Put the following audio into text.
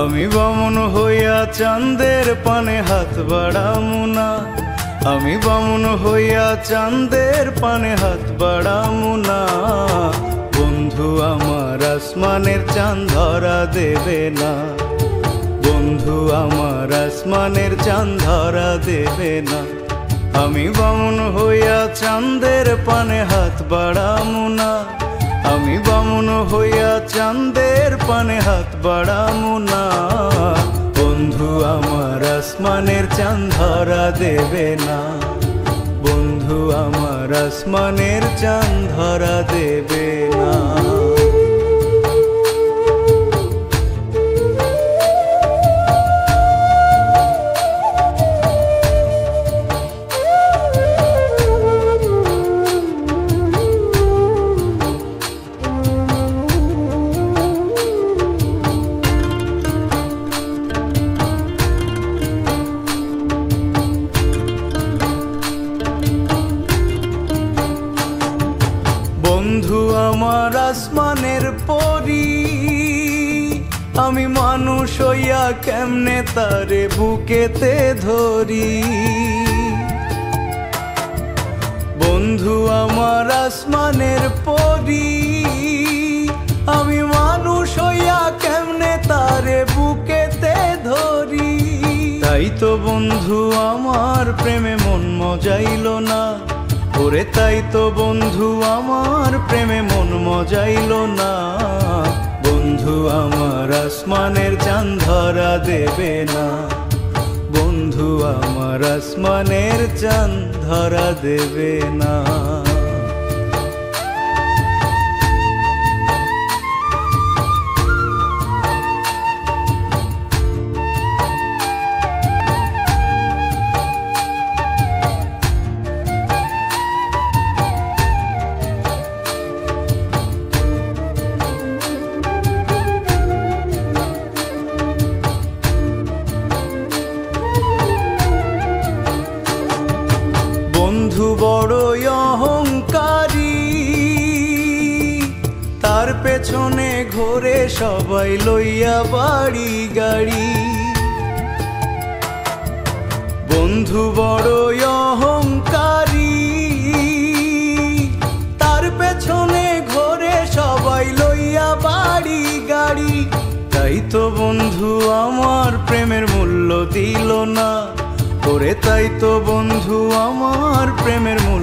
আমি বামুন হইয়া চাঁদের পানে হাত বাড়ামু না, আমি বামুন হইয়া চাঁদের পানে হাত বাড়ামু না। বন্ধু আমার আসমানের চাঁদ ধরা দেবে না, বন্ধু আমার আসমানের চাঁদ ধরা দেবে না। আমি বামুন হইয়া চাঁদের পানে হাত বাড়ামু না, আমি বামুন হইয়া চাঁদের পানে হাত বাড়ামু না। বন্ধু আমার আসমানের চাঁদ ধরা দেবে না, বন্ধু আমার আসমানের চাঁদ ধরা দেবে না। বন্ধু আমার আসমানের পরি, আমি মানুষ হইয়া কেমনে তারে বুকেতে ধরি। বন্ধু আমার আসমানের পরি, আমি মানুষ হইয়া কেমনে তারে বুকেতে ধরি। তাই তো বন্ধু আমার প্রেমে মন মজাইল না, ওরে তাই তো বন্ধু আমার প্রেমে মন মজাইল না। বন্ধু আমার আসমানের চাঁদ ধরা দেবে না, বন্ধু আমার আসমানের চাঁদ ধরা দেবে না। বন্ধু বড়ই অহংকারী, তার পেছনে ঘোরে সবাই লইয়া বাড়ি গাড়ি। বন্ধু বড়ই অহংকারী, তার পেছনে ঘোরে সবাই লইয়া বাড়ি গাড়ি। তাই তো বন্ধু আমার প্রেমের মূল্য দিল না, ওরে তাই তো বন্ধু আমার প্রেমের মূল্য